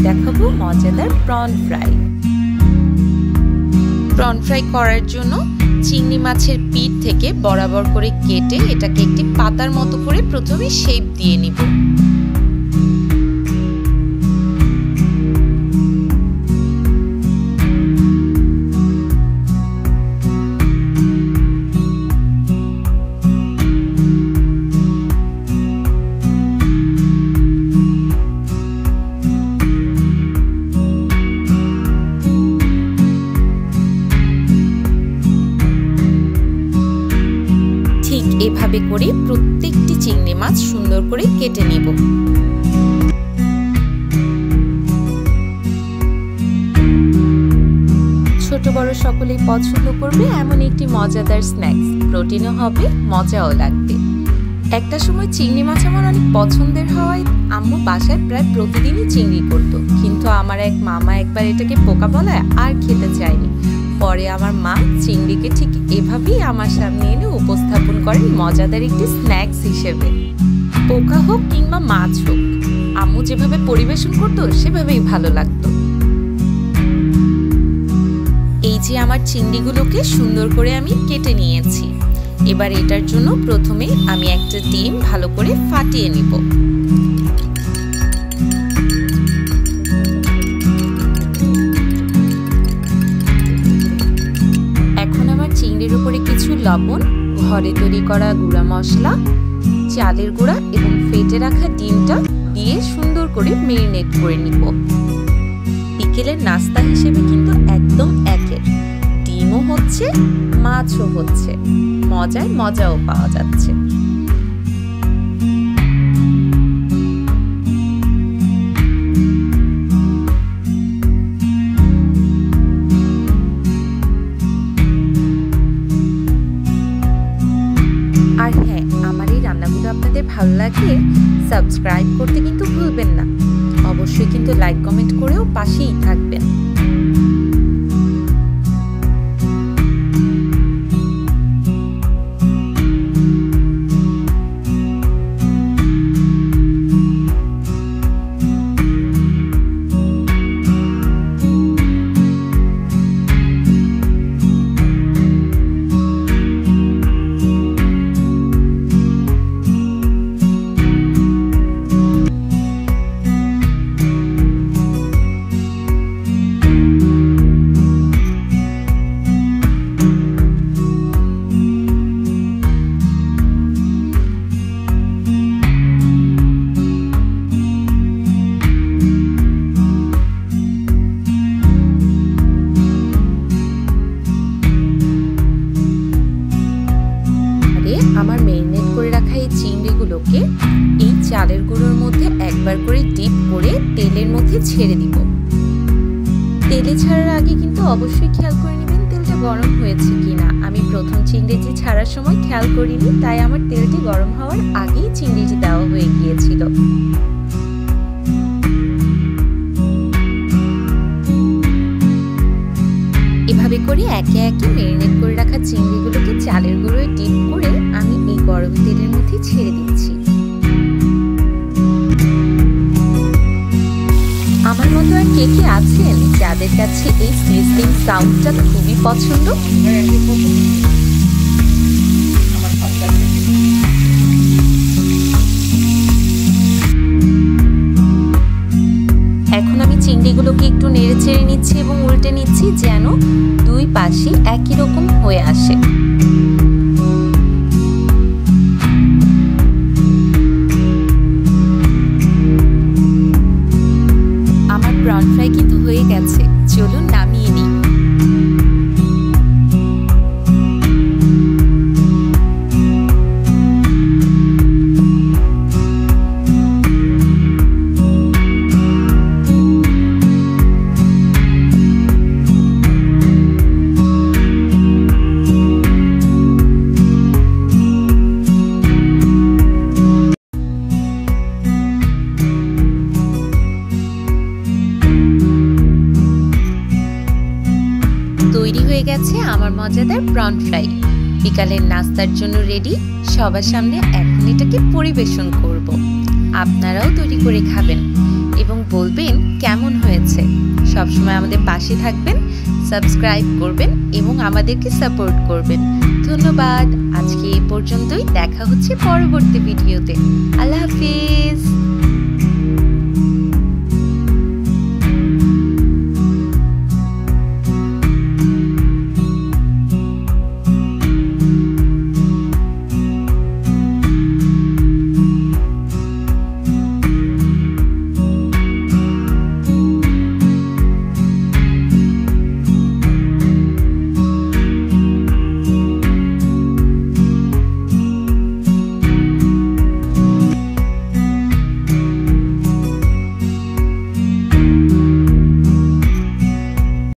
দেখাবো মজাদার prawn fry. Prawn fry করার জন্য চিংড়ি মাছের পিঠ থেকে বরাবর করে কেটে এটাকে একটি পাতার মতো করে প্রথমে শেপ দিয়ে নিব। এভাবে করে প্রত্যেকটি চিংড়ি মাছ সুন্দর করে কেটে নেব। ছোট বড় সকলেই পছন্দ করবে এমন একটি মজাদার স্ন্যাক্স, প্রোটিনও হবে, মজাও লাগবে। একটা সময় চিংড়ি মাছ আমার অনেক পছন্দের হওয়ায় আম্মু বাসায় প্রায় প্রতিদিনই চিংড়ি করত, কিন্তু আমার এক মামা একবার এটাকে পোকা বলায় আর খেতে চায়নি। পরে আমার মা চিংড়িকে ঠিক এভাবেই আমার সামনে এনে উপস্থাপন করেন মজাদার একটি স্ন্যাক্স হিসেবে। পোকা হোক কিংবা মাছ হোক, আম্মু যেভাবে পরিবেশন করতো সেভাবেই ভালো লাগতো। এই যে আমার চিংড়িগুলোকে সুন্দর করে আমি কেটে নিয়েছি। এবার এটার জন্য প্রথমে আমি একটা ডিম ভালো করে ফাটিয়ে নিব। চিংড়ির উপরে কিছু লবণ, ঘরে তৈরি করা গুঁড়া মশলা, চালের গুঁড়া এবং ফেটে রাখা ডিমটা দিয়ে সুন্দর করে মেরিনেট করে নিব। বিকেলের নাস্তা হিসেবে কিন্তু একদম একের, ডিমও হচ্ছে, মাছও হচ্ছে, মজায় মজাও পাওয়া যাচ্ছে। আর হ্যাঁ, আমার এই রান্নাগুলো আপনাদের ভালো লাগলে সাবস্ক্রাইব করতে কিন্তু ভুলবেন না। অবশ্যই কিন্তু লাইক কমেন্ট করেও পাশেই থাকবেন। আমার মেরিনেট করে রাখা এই চিংড়িগুলোকে এই চালের গুঁড়োর মধ্যে একবার করে ডিপ করে তেলের মধ্যে ছেড়ে দিব। তেলে ছাড়ার আগে কিন্তু অবশ্যই খেয়াল করে নেবেন তেলটা গরম হয়েছে কিনা। আমি প্রথম চিংড়িটি ছাড়ার সময় খেয়াল করিনি, তাই আমার তেলটি গরম হওয়ার আগেই চিংড়িটি দেওয়া হয়ে গিয়েছিল। এভাবে করে একে একে মেরিনেট করে রাখা চিংড়িগুলোকে চালের গুঁড়োয় ডিপ করে আমি এই গরম তেলের মধ্যে ছেড়ে দিচ্ছি। আমার মতো আর কে কে আছেন যাদের কাছে এই সিজলিং সাউন্ডটা খুবই পছন্দ? এখন আমি চিংড়িগুলোকে একটু নেড়ে চেড়ে নিচ্ছি এবং উল্টে নিচ্ছি যেন দুই পাশে একই রকম হয়ে আসে। আমার প্রন ফ্রাই কিন্তু হয়ে গেছে, চলুন নামিয়ে নিই। তৈরি হয়ে গেছে আমার মজাদার প্রন ফ্রাই। বিকালের নাস্তার জন্য রেডি। সবার সামনে এখন এটাকে পরিবেশন করব। আপনারাও তৈরি করে খাবেন। এবং বলবেন কেমন হয়েছে। সবসময় আমাদের পাশে থাকবেন, সাবস্ক্রাইব করবেন এবং আমাদেরকে সাপোর্ট করবেন। ধন্যবাদ। আজকে এই পর্যন্তই। দেখা হচ্ছে পরবর্তী ভিডিওতে। আল্লাহ হাফিজ।